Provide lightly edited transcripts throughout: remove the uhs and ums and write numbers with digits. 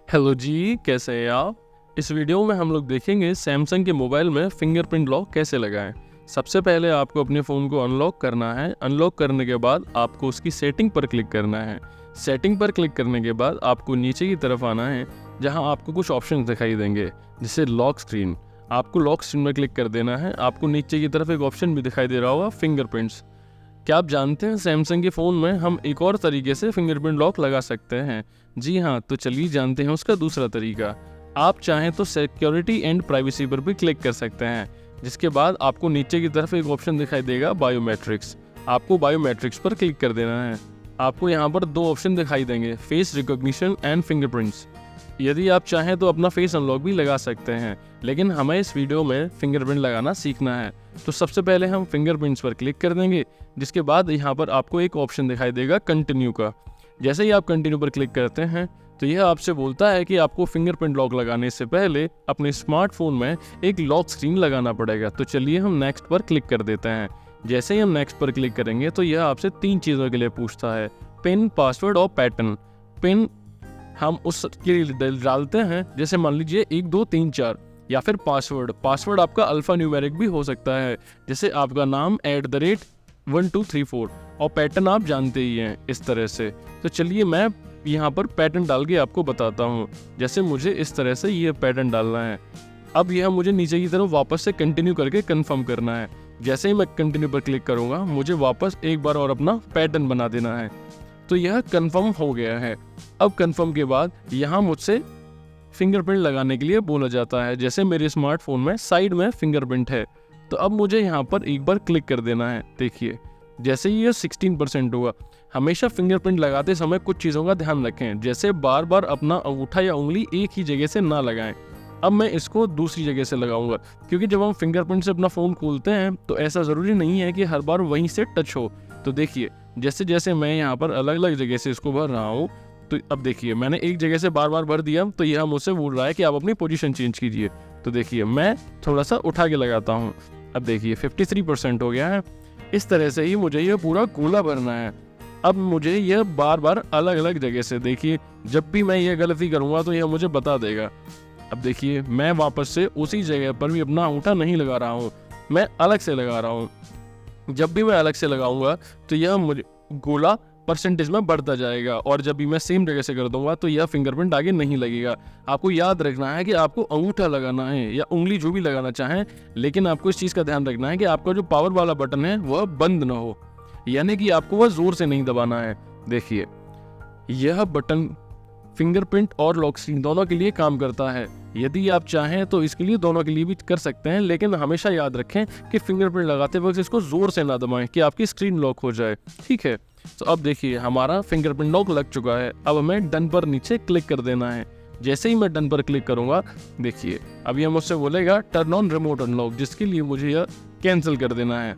Hello जी, कैसे हैं आप। इस वीडियो में हम लोग देखेंगे सैमसंग के मोबाइल में फिंगरप्रिंट लॉक कैसे लगाएं। सबसे पहले आपको अपने फ़ोन को अनलॉक करना है। अनलॉक करने के बाद आपको उसकी सेटिंग पर क्लिक करना है। सेटिंग पर क्लिक करने के बाद आपको नीचे की तरफ आना है, जहां आपको कुछ ऑप्शन दिखाई देंगे, जैसे लॉक स्क्रीन। आपको लॉक स्क्रीन में क्लिक कर देना है। आपको नीचे की तरफ एक ऑप्शन भी दिखाई दे रहा होगा, फिंगरप्रिंट्स। क्या आप जानते हैं सैमसंग के फ़ोन में हम एक और तरीके से फिंगरप्रिंट लॉक लगा सकते हैं। जी हाँ, तो चलिए जानते हैं उसका दूसरा तरीका। आप चाहें तो सिक्योरिटी एंड प्राइवेसी पर भी क्लिक कर सकते हैं, जिसके बाद आपको नीचे की तरफ एक ऑप्शन दिखाई देगा, बायोमेट्रिक्स। आपको बायोमेट्रिक्स पर क्लिक कर देना है। आपको यहाँ पर दो ऑप्शन दिखाई देंगे, फेस रिकॉग्निशन एंड फिंगरप्रिंट्स। यदि आप चाहें तो अपना फेस अनलॉक भी लगा सकते हैं, लेकिन हमें इस वीडियो में फिंगरप्रिंट लगाना सीखना है। तो सबसे पहले हम फिंगरप्रिंट्स पर क्लिक कर देंगे, जिसके बाद यहाँ पर आपको एक ऑप्शन दिखाई देगा, कंटिन्यू का। जैसे ही आप कंटिन्यू पर क्लिक करते हैं तो यह आपसे बोलता है कि आपको फिंगरप्रिंट लॉक लगाने से पहले अपने स्मार्टफोन में एक लॉक स्क्रीन लगाना पड़ेगा। तो चलिए हम नेक्स्ट पर क्लिक कर देते हैं। जैसे ही हम नेक्स्ट पर क्लिक करेंगे तो यह आपसे 3 चीज़ों के लिए पूछता है, पिन, पासवर्ड और पैटर्न। पिन हम उसके लिए डालते हैं, जैसे मान लीजिए 1 2 3 4, या फिर पासवर्ड आपका अल्फा न्यूमेरिक भी हो सकता है, जैसे आपका नाम @1 2 3 4। और पैटर्न आप जानते ही हैं, इस तरह से। तो चलिए मैं यहाँ पर पैटर्न डाल के आपको बताता हूँ। जैसे मुझे इस तरह से ये पैटर्न डालना है। अब यह मुझे नीचे की तरफ वापस से कंटिन्यू करके कंफर्म करना है। जैसे ही मैं कंटिन्यू पर क्लिक करूँगा, मुझे वापस एक बार और अपना पैटर्न बना देना है। तो यह कंफर्म हो गया है। अब कंफर्म के बाद यहाँ मुझसे फिंगरप्रिंट लगाने के लिए बोला जाता है। जैसे मेरे स्मार्टफोन में साइड में फिंगरप्रिंट है, तो अब मुझे यहाँ पर एक बार क्लिक कर देना है। देखिए, जैसे ही ये 16% हुआ। हमेशा फिंगरप्रिंट लगाते समय कुछ चीज़ों का ध्यान रखें, जैसे बार बार अपना अंगूठा या उंगली एक ही जगह से ना लगाएं। अब मैं इसको दूसरी जगह से लगाऊंगा, क्योंकि जब हम फिंगरप्रिंट से अपना फ़ोन खोलते हैं तो ऐसा ज़रूरी नहीं है कि हर बार वहीं से टच हो। तो देखिए, जैसे जैसे मैं यहाँ पर अलग अलग जगह से इसको भर रहा हूँ, तो अब देखिए मैंने एक जगह से बार बार भर दिया, तो यह मुझसे बोल रहा है कि आप अपनी पोजीशन चेंज कीजिए। तो देखिए मैं थोड़ा सा उठा के लगाता हूँ। अब देखिए 53% हो गया है। इस तरह से ही मुझे यह पूरा गोला भरना है। अब मुझे यह बार बार अलग अलग जगह से, देखिए जब भी मैं यह गलती करूँगा तो यह मुझे बता देगा। अब देखिए मैं वापस से उसी जगह पर भी अपना अंगूठा नहीं लगा रहा हूँ, मैं अलग से लगा रहा हूँ। जब भी मैं अलग से लगाऊंगा तो यह मुझे गोला परसेंटेज में बढ़ता जाएगा, और जब भी मैं सेम जगह से कर दूंगा तो यह फिंगरप्रिंट आगे नहीं लगेगा। आपको याद रखना है कि आपको अंगूठा लगाना है या उंगली, जो भी लगाना चाहें, लेकिन आपको इस चीज़ का ध्यान रखना है कि आपका जो पावर वाला बटन है वह बंद ना हो, यानी कि आपको वह जोर से नहीं दबाना है। देखिए यह बटन फिंगरप्रिंट और लॉक स्क्रीन दोनों के लिए काम करता है। यदि आप चाहें तो इसके लिए दोनों के लिए भी कर सकते हैं, लेकिन हमेशा याद रखें कि फिंगरप्रिंट लगाते वक्त इसको जोर से ना दबाएं कि आपकी स्क्रीन लॉक हो जाए। ठीक है, तो अब देखिए हमारा फिंगरप्रिंट लॉक लग चुका है। अब हमें डन पर नीचे क्लिक कर देना है। जैसे ही मैं डन पर क्लिक करूंगा, देखिए अब यह मुझसे बोलेगा टर्न ऑन रिमोट अनलॉक, जिसके लिए मुझे यह कैंसिल कर देना है।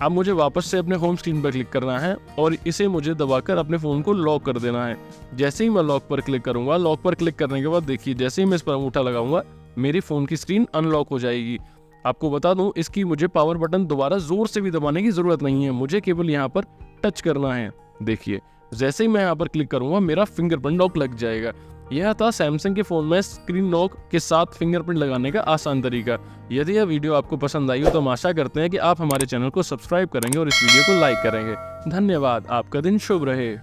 अब मुझे वापस से अपने होम स्क्रीन पर क्लिक करना है और इसे मुझे दबाकर अपने फ़ोन को लॉक कर देना है। जैसे ही मैं लॉक पर क्लिक करूंगा, लॉक पर क्लिक करने के बाद देखिए जैसे ही मैं इस पर अंगूठा लगाऊंगा, मेरी फ़ोन की स्क्रीन अनलॉक हो जाएगी। आपको बता दूं, इसकी मुझे पावर बटन दोबारा ज़ोर से भी दबाने की ज़रूरत नहीं है, मुझे केवल यहाँ पर टच करना है। देखिए जैसे ही मैं यहाँ पर क्लिक करूँगा, मेरा फिंगरप्रिंट लॉक लग जाएगा। यह था सैमसंग के फ़ोन में स्क्रीन लॉक के साथ फिंगरप्रिंट लगाने का आसान तरीका। यदि यह वीडियो आपको पसंद आई हो तो हम आशा करते हैं कि आप हमारे चैनल को सब्सक्राइब करेंगे और इस वीडियो को लाइक करेंगे। धन्यवाद, आपका दिन शुभ रहे।